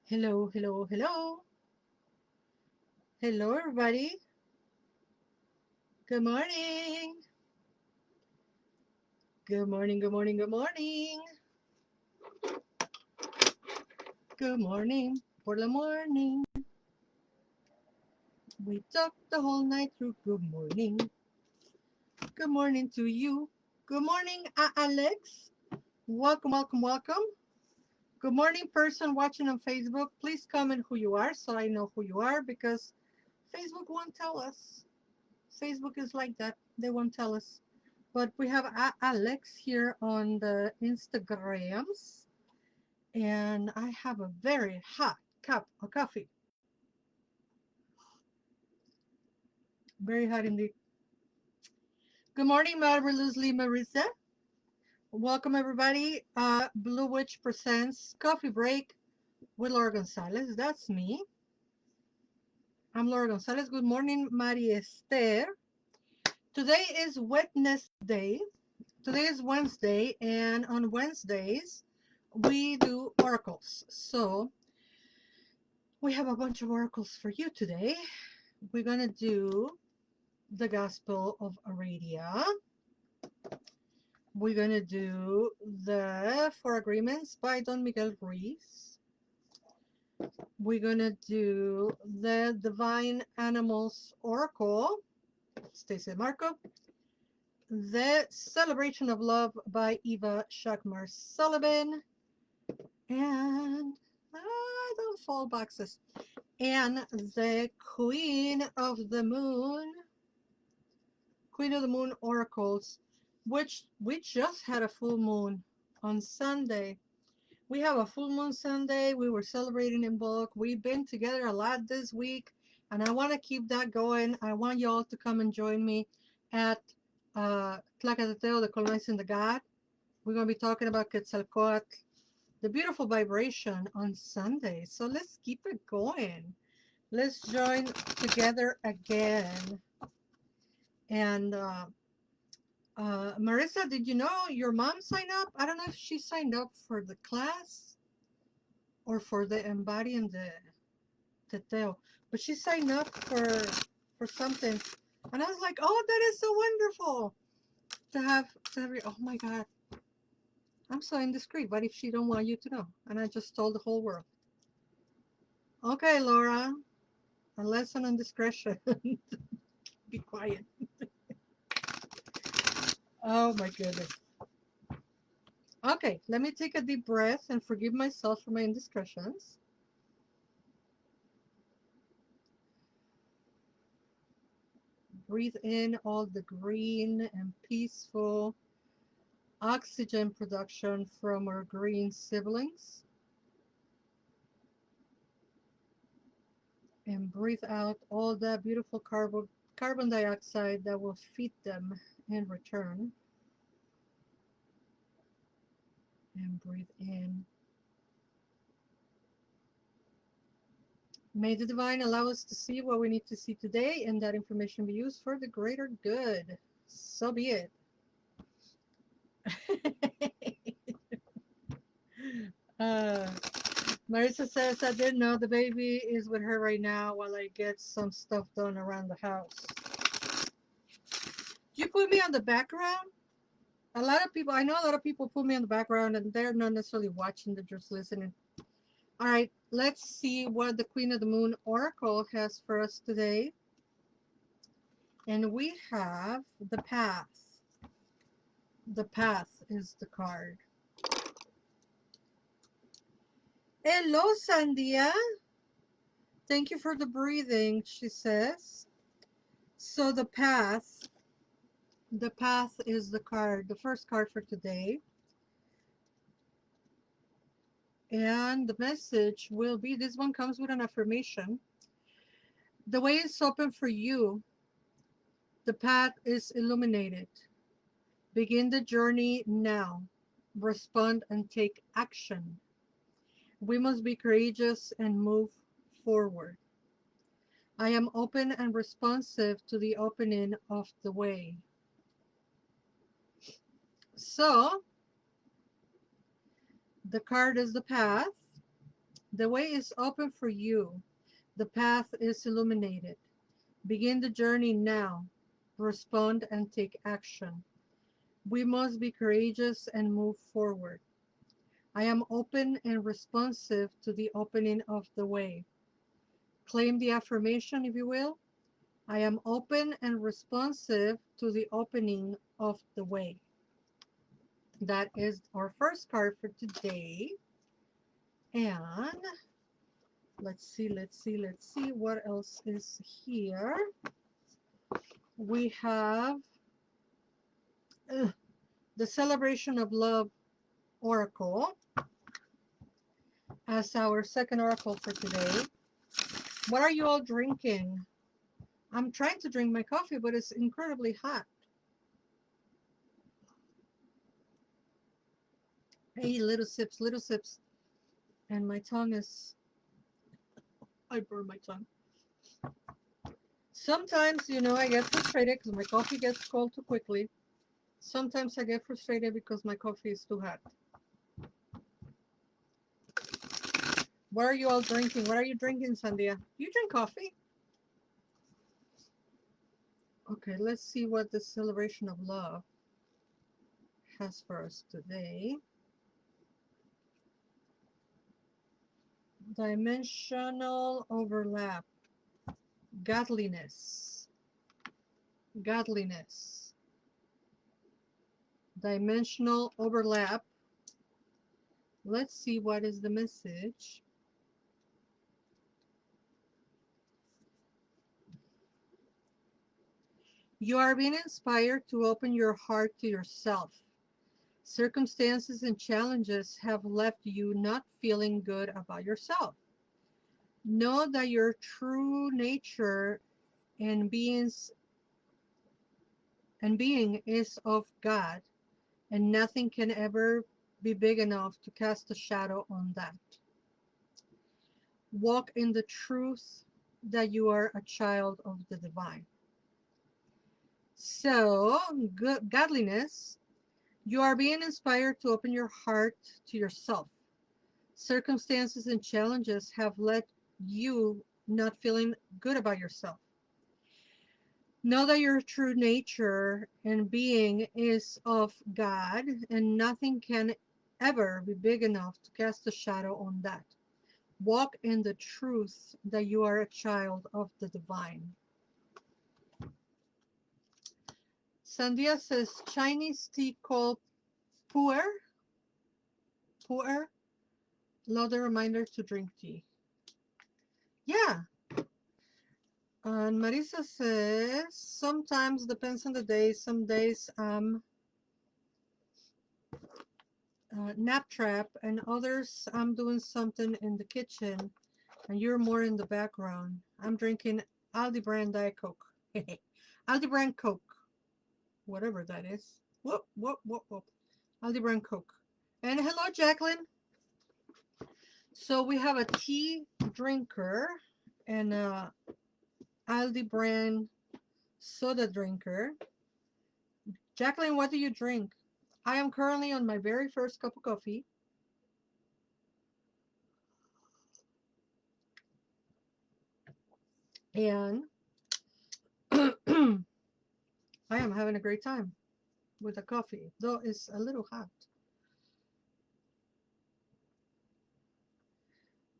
Hello, hello, hello. Hello, everybody. Good morning. Good morning, good morning, good morning. Good morning for the morning. We talked the whole night through. Good morning. Good morning to you. Good morning, Alex. Welcome, welcome, welcome. Good morning, person watching on Facebook. Please comment who you are so I know who you are because Facebook won't tell us. Facebook is like that. They won't tell us. But we have Alex here on the Instagrams, and I have a very hot cup of coffee. Very hot indeed. Good morning, marvelously Marissa. Welcome, everybody. Blue Witch presents Coffee Break with Laura González. That's me. I'm Laura González. Good morning, Maria Esther. Today is Wednesday. Today is Wednesday, and on Wednesdays, we do oracles. So we have a bunch of oracles for you today. We're going to do the Gospel of Aradia. We're going to do the Four Agreements by Don Miguel Ruiz. We're going to do the Divine Animals Oracle, Stacey Marco. The Celebration of Love by Eva Shakmar Sullivan. And don't fall boxes. And the Queen of the Moon oracles, which we just had a full moon on Sunday. We have a full moon Sunday. We were celebrating in bulk. We've been together a lot this week, and I want to keep that going. I want y'all to come and join me at Teteoh, the Colonizing the God. We're going to be talking about Quetzalcoatl, the beautiful vibration on Sunday. So let's keep it going. Let's join together again. And Marissa, did you know your mom signed up? I don't know if she signed up for the class or for the Embodying the Teteoh, but she signed up for something, and I was like, oh, that is so wonderful to have oh my God, I'm so indiscreet. What if she don't want you to know? And I just told the whole world. Okay, Laura, a lesson on discretion. Be quiet. Oh my goodness. Okay, let me take a deep breath and forgive myself for my indiscretions. Breathe in all the green and peaceful oxygen production from our green siblings. And breathe out all that beautiful carbon dioxide that will feed them in return. And breathe in. May the divine allow us to see what we need to see today, and that information be used for the greater good. So be it. uh, Marissa says, I didn't know the baby is with her right now while I get some stuff done around the house. You put me on the background? A lot of people, I know a lot of people put me on the background and they're not necessarily watching, they're just listening. All right, let's see what the Queen of the Moon Oracle has for us today. And we have the Path. The Path is the card. Hello, Sandia. Thank you for the breathing, she says. So the Path is the card, the first card for today. And the message will be, this one comes with an affirmation. The way is open for you. The path is illuminated. Begin the journey now. Respond and take action. We must be courageous and move forward. I am open and responsive to the opening of the way. So, the card is the path. The way is open for you. The path is illuminated. Begin the journey now. Respond and take action. We must be courageous and move forward. I am open and responsive to the opening of the way. Claim the affirmation, if you will. I am open and responsive to the opening of the way. That is our first card for today. And let's see what else is here. We have the Celebration of Love Oracle as our second oracle for today. What are you all drinking? I'm trying to drink my coffee, but it's incredibly hot. Hey, little sips, little sips. And my tongue is, I burn my tongue. Sometimes, you know, I get frustrated because my coffee gets cold too quickly. Sometimes I get frustrated because my coffee is too hot. What are you all drinking? What are you drinking, Sandia? You drink coffee? Okay, let's see what the Celebration of Love has for us today. Dimensional overlap. Godliness. Godliness. Dimensional overlap. Let's see what is the message. You are being inspired to open your heart to yourself. Circumstances and challenges have left you not feeling good about yourself. Know that your true nature and being is of God, and nothing can ever be big enough to cast a shadow on that. Walk in the truth that you are a child of the divine. So, godliness, you are being inspired to open your heart to yourself. Circumstances and challenges have led you not feeling good about yourself. Know that your true nature and being is of God, and nothing can ever be big enough to cast a shadow on that. Walk in the truth that you are a child of the divine. Sandia says Chinese tea called pu'er. Pu'er. Love the reminder to drink tea. Yeah. And Marisa says sometimes depends on the day. Some days nap trap, and others I'm doing something in the kitchen, and you're more in the background. I'm drinking Aldi brand Diet Coke. Aldi brand Coke. Whatever that is. Whoop, whoop, whoop, whoop. Aldi brand Coke. And hello, Jacqueline. So we have a tea drinker and a Aldi brand soda drinker. Jacqueline, what do you drink? I am currently on my very first cup of coffee. And I am having a great time with the coffee, though it's a little hot.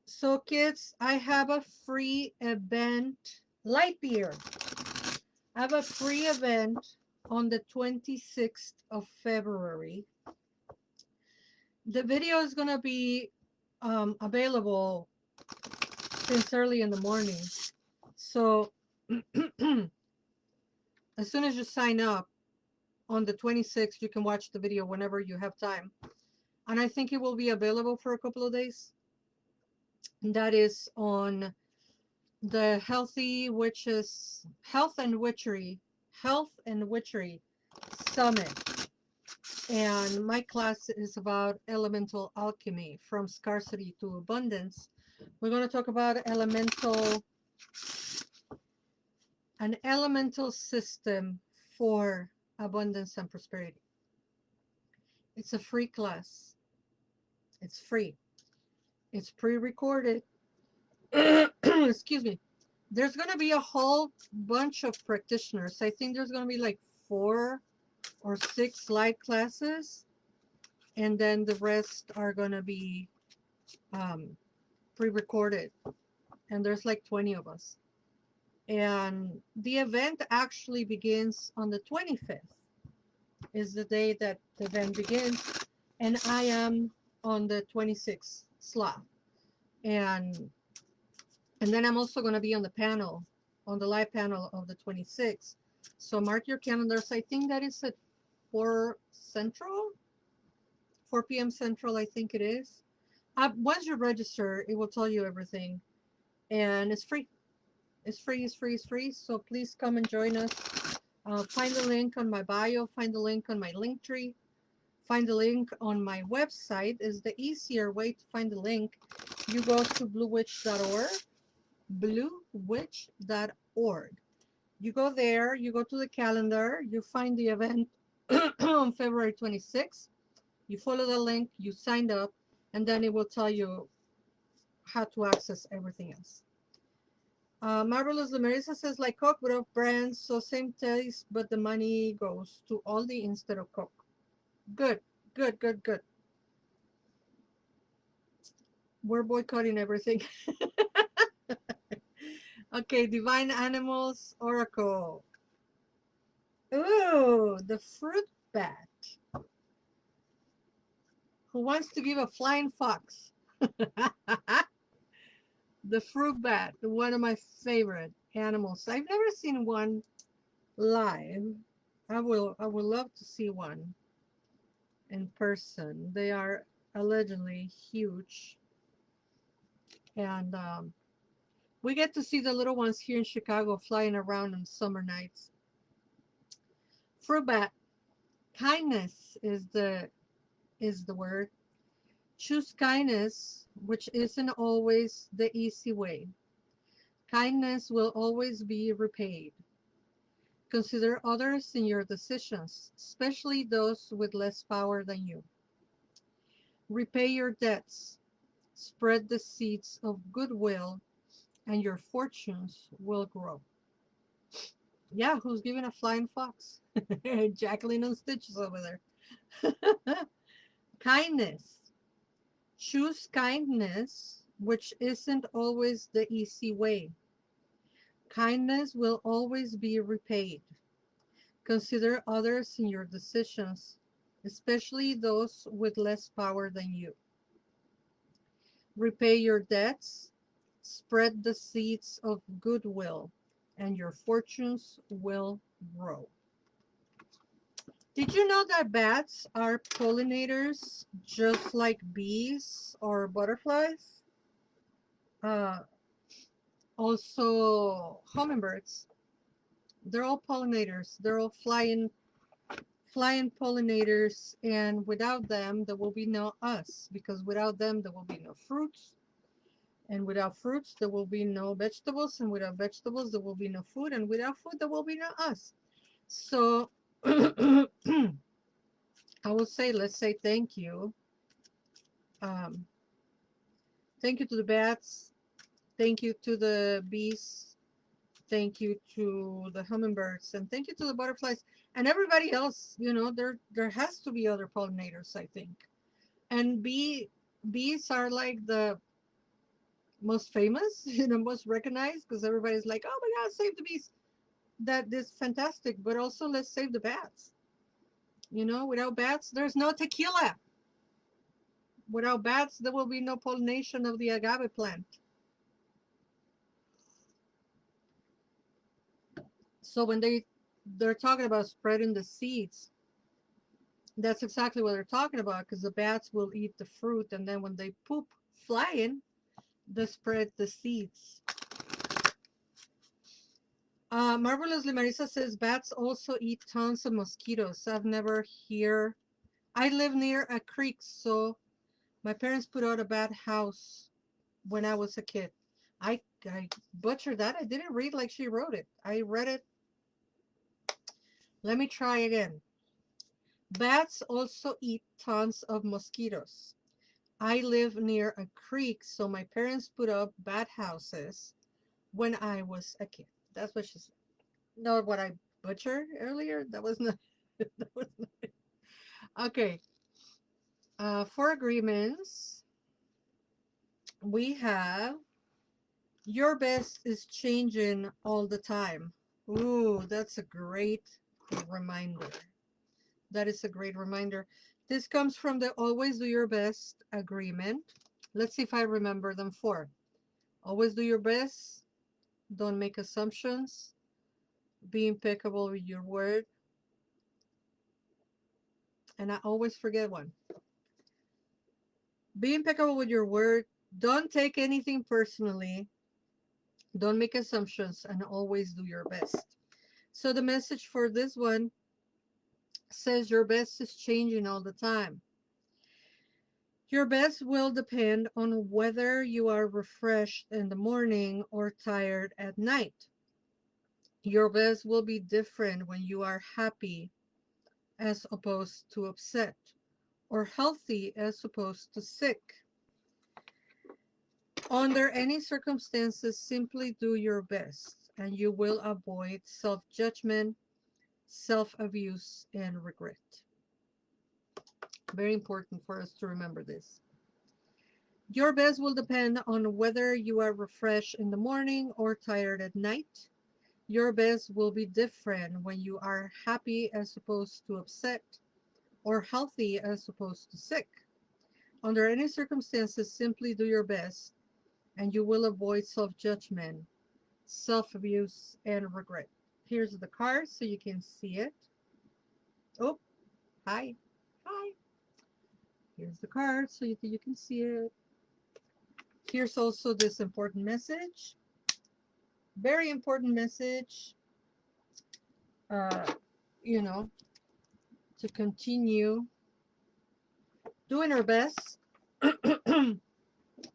So kids, I have a free event, light beer. I have a free event on the 26th of February. The video is going to be available since early in the morning. So as soon as you sign up on the 26th, you can watch the video whenever you have time. And I think it will be available for a couple of days. And that is on the Health and Witchery Summit. And my class is about elemental alchemy, from scarcity to abundance. We're going to talk about an elemental system for abundance and prosperity. It's a free class. It's free. It's pre-recorded. Excuse me. There's going to be a whole bunch of practitioners. I think there's going to be like 4 or 6 live classes, and then the rest are going to be um, pre-recorded. And there's like 20 of us. And the event actually begins on the 25th, is the day that the event begins. And I am on the 26th slot. And then I'm also going to be on the panel, on the live panel of the 26th. So mark your calendars. I think that is at 4 Central, 4 p.m. Central, I think it is. Once you register, it will tell you everything. And it's free. It's free, it's free, it's free. So please come and join us. Find the link on my bio. Find the link on my link tree. Find the link on my website. Is the easier way to find the link. You go to bluewitch.org. bluewitch.org. You go there, you go to the calendar, you find the event on February 26th. You follow the link, you signed up, and then it will tell you how to access everything else. Marvelous Lumerisa says, like Coke without brands, so same taste, but the money goes to Aldi instead of Coke. Good, good, good, good. We're boycotting everything. Okay, Divine Animals Oracle. Ooh, the fruit bat. Who wants to give a flying fox? The fruit bat, one of my favorite animals. I've never seen one live. I would love to see one in person. They are allegedly huge. And we get to see the little ones here in Chicago flying around on summer nights. Fruit bat. Kindness is the word. Choose kindness, which isn't always the easy way. Kindness will always be repaid. Consider others in your decisions, especially those with less power than you. Repay your debts. Spread the seeds of goodwill, and your fortunes will grow. Yeah, who's giving a flying fox? Jacqueline on stitches over there. Kindness. Choose kindness, which isn't always the easy way. Kindness will always be repaid. Consider others in your decisions, especially those with less power than you. Repay your debts, spread the seeds of goodwill, and your fortunes will grow. Did you know that bats are pollinators just like bees or butterflies? Also, hummingbirds. They're all pollinators. They're all flying pollinators, and without them, there will be no us, because without them, there will be no fruits, and without fruits, there will be no vegetables, and without vegetables, there will be no food, and without food, there will be no us. So, I would say, let's say thank you. Thank you to the bats. Thank you to the bees. Thank you to the hummingbirds, and thank you to the butterflies and everybody else. You know, there has to be other pollinators, I think. And bees are like the most famous, you know, most recognized, because everybody's like, oh my God, save the bees. That is fantastic, but also let's save the bats. You know, without bats, there's no tequila. Without bats, there will be no pollination of the agave plant. So when they're talking about spreading the seeds, that's exactly what they're talking about, because the bats will eat the fruit, and then when they poop flying, they spread the seeds. Marvelously Marisa says bats also eat tons of mosquitoes. I've never hear. I live near a creek, so my parents put out a bat house when I was a kid. I butchered that. I didn't read like she wrote it. I read it. Let me try again. Bats also eat tons of mosquitoes. I live near a creek, so my parents put up bad houses when I was a kid. That's what she said. Not what I butchered earlier. That was not. That was not. Okay. For agreements, we have your best is changing all the time. Ooh, that's a great reminder. That is a great reminder. This comes from the always do your best agreement. Let's see if I remember them four. Always do your best. Don't make assumptions. Be impeccable with your word. And I always forget one. Be impeccable with your word. Don't take anything personally. Don't make assumptions and always do your best. So the message for this one says your best is changing all the time. Your best will depend on whether you are refreshed in the morning or tired at night. Your best will be different when you are happy as opposed to upset, or healthy as opposed to sick. Under any circumstances, simply do your best, and you will avoid self judgment, self abuse, and regret. Very important for us to remember this. Your best will depend on whether you are refreshed in the morning or tired at night. Your best will be different when you are happy as opposed to upset, or healthy as opposed to sick. Under any circumstances, simply do your best, and you will avoid self judgment, self abuse, and regret. Here's the card so you can see it. Oh, hi. Hi. Here's the card so you can see it. Here's also this important message. Very important message. Uh, you know, to continue doing our best,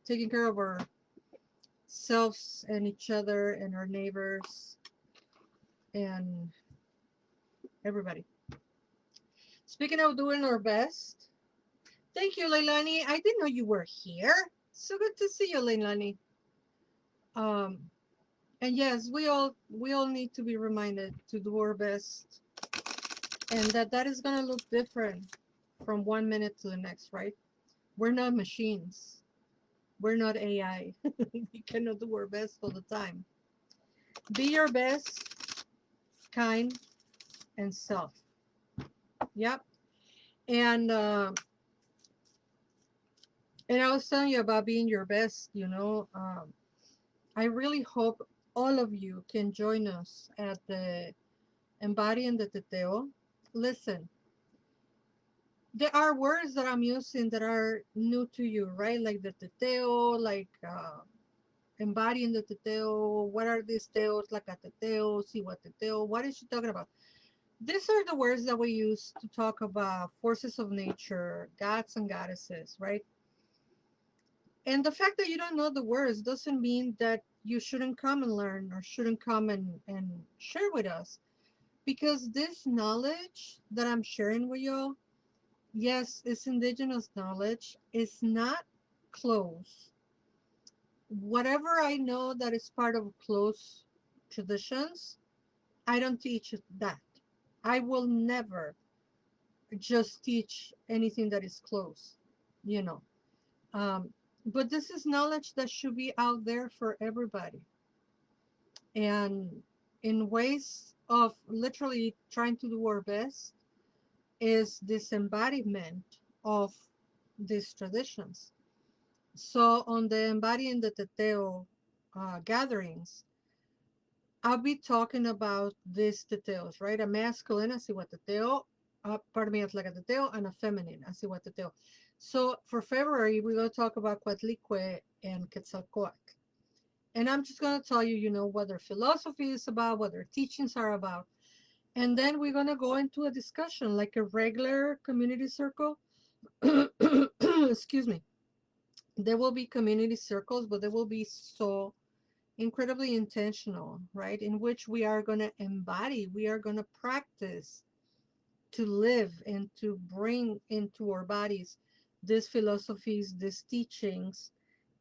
taking care of ourselves and each other and our neighbors and everybody. Speaking of doing our best, thank you, Leilani. I didn't know you were here. So good to see you, Leilani. Um, and yes, we all need to be reminded to do our best, and that is gonna look different from one minute to the next, right? We're not machines. We're not AI. We cannot do our best all the time. Be your best, kind, and self. Yep. And and I was telling you about being your best. I really hope all of you can join us at the Embodying the Teteoh. Listen, there are words that I'm using that are new to you, right? Like the Teteoh, like embodying the Teteoh. What are these teos? Like a Teteoh, see what Teteoh. What is she talking about? These are the words that we use to talk about forces of nature, gods and goddesses, right? And the fact that you don't know the words doesn't mean that you shouldn't come and learn or shouldn't come and share with us. Because this knowledge that I'm sharing with y'all, yes, it's indigenous knowledge. It's not close. Whatever I know that is part of close traditions, I don't teach that. I will never just teach anything that is close, you know. Um, but this is knowledge that should be out there for everybody. And in ways of literally trying to do our best is this embodiment of these traditions. So on the embodying the Teteoh gatherings, I'll be talking about these Teteos, right? A masculine, Teteoh, pardon me, it's like a Teteoh, and a feminine, Teteoh. So for February, we're going to talk about Coatlicue and Quetzalcoatl. And I'm just going to tell you, what their philosophy is about, what their teachings are about. And then we're going to go into a discussion like a regular community circle. Excuse me. There will be community circles, but they will be so incredibly intentional, right? In which we are going to embody, we are going to practice to live and to bring into our bodies these philosophies, these teachings,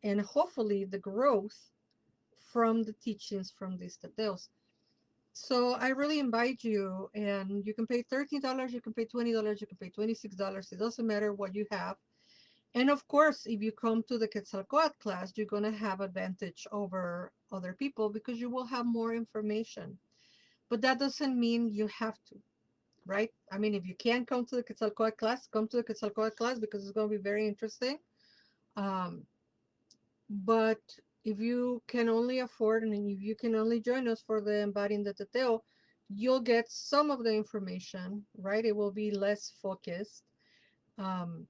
and hopefully the growth from the teachings from these Teteos. So I really invite you, and you can pay $13, you can pay $20, you can pay $26. It doesn't matter what you have. And of course, if you come to the Quetzalcoatl class, you're going to have advantage over other people because you will have more information. But that doesn't mean you have to, right? I mean, if you can't come to the Quetzalcoatl class, come to the Quetzalcoatl class because it's going to be very interesting. Um, but if you can only afford and if you can only join us for the Embodying the Teteoh, you'll get some of the information, right? It will be less focused, um,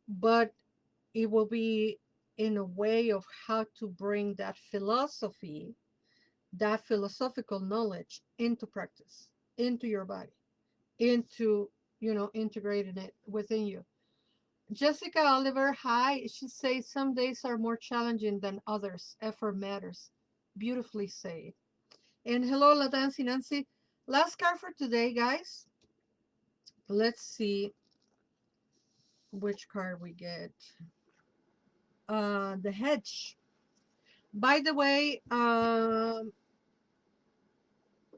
but it will be in a way of how to bring that philosophy, that philosophical knowledge into practice, into your body, into, integrating it within you. Jessica Oliver, hi. She says some days are more challenging than others. Effort matters. Beautifully said. And hello, La Nancy Nancy. Last card for today, guys. Let's see which card we get. The hedge. By the way,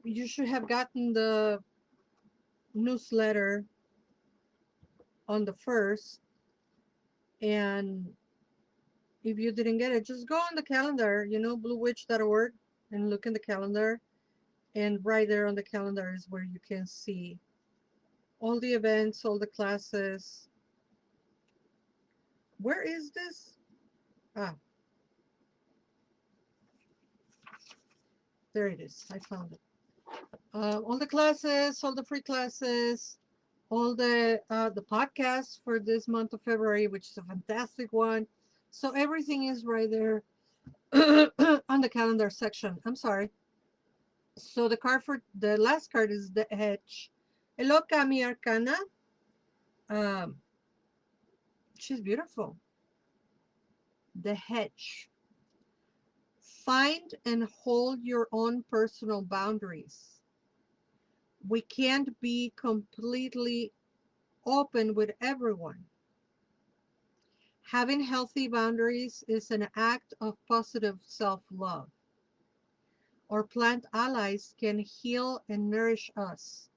you should have gotten the newsletter on the first. And if you didn't get it, just go on the calendar, bluewitch.org, and look in the calendar. And right there on the calendar is where you can see all the events, all the classes. Where is this? Ah, there it is. I found it. All the classes, all the free classes, all the podcasts for this month of February, which is a fantastic one. So everything is right there on the calendar section. I'm sorry. So the card for the last card is the hedge. Hello, Kami Arcana. Um, she's beautiful. The hedge. Find and hold your own personal boundaries. We can't be completely open with everyone. Having healthy boundaries is an act of positive self-love. Our plant allies can heal and nourish us.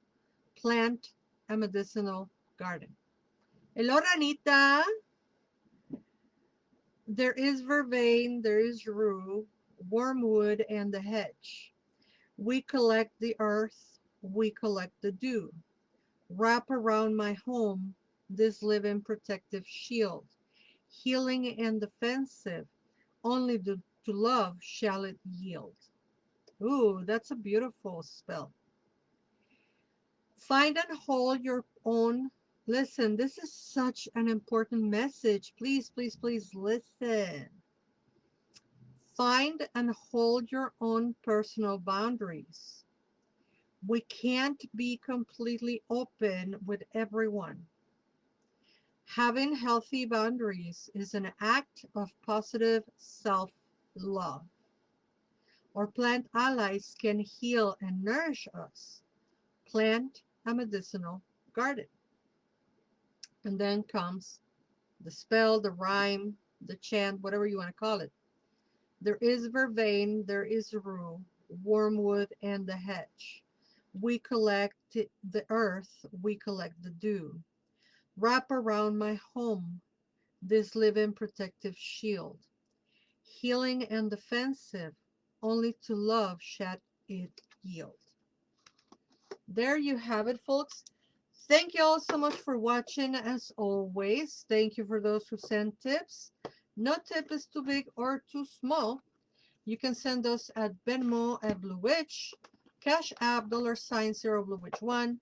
Plant a medicinal garden. Hello, Ranita. There is vervain, there is rue, wormwood, and the hedge. We collect the earth, we collect the dew. Wrap around my home this living protective shield. Healing and defensive, only to love shall it yield. Ooh, that's a beautiful spell. Find and hold your own. Listen, this is such an important message. Please, please, please listen. Find and hold your own personal boundaries. We can't be completely open with everyone. Having healthy boundaries is an act of positive self-love. Our plant allies can heal and nourish us. Plant a medicinal garden. And then comes the spell, the rhyme, the chant, whatever you want to call it. There is vervain, there is rue, wormwood, and the hedge. We collect the earth, we collect the dew. Wrap around my home this living protective shield. Healing and defensive, only to love shall it yield. There you have it, folks. Thank you all so much for watching, as always. Thank you for those who send tips. No tip is too big or too small. You can send us at Venmo at bluewitch, Cash App $0 bluewitch1,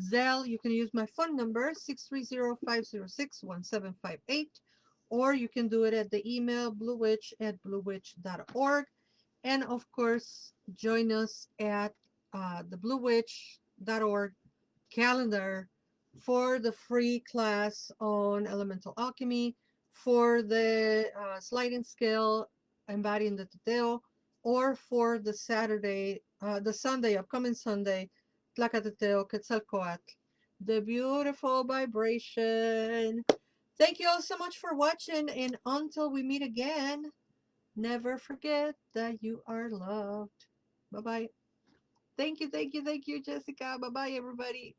Zelle. You can use my phone number 630-506-1758, or you can do it at the email bluewitch@bluewitch.org. And of course, join us at the bluewitch.org calendar for the free class on elemental alchemy, for the sliding scale, embodying the Teteoh, or for the upcoming Sunday, Teteoh, Quetzalcoatl, the beautiful vibration. Thank you all so much for watching, and until we meet again, never forget that you are loved. Bye bye. Thank you, Jessica. Bye bye, everybody.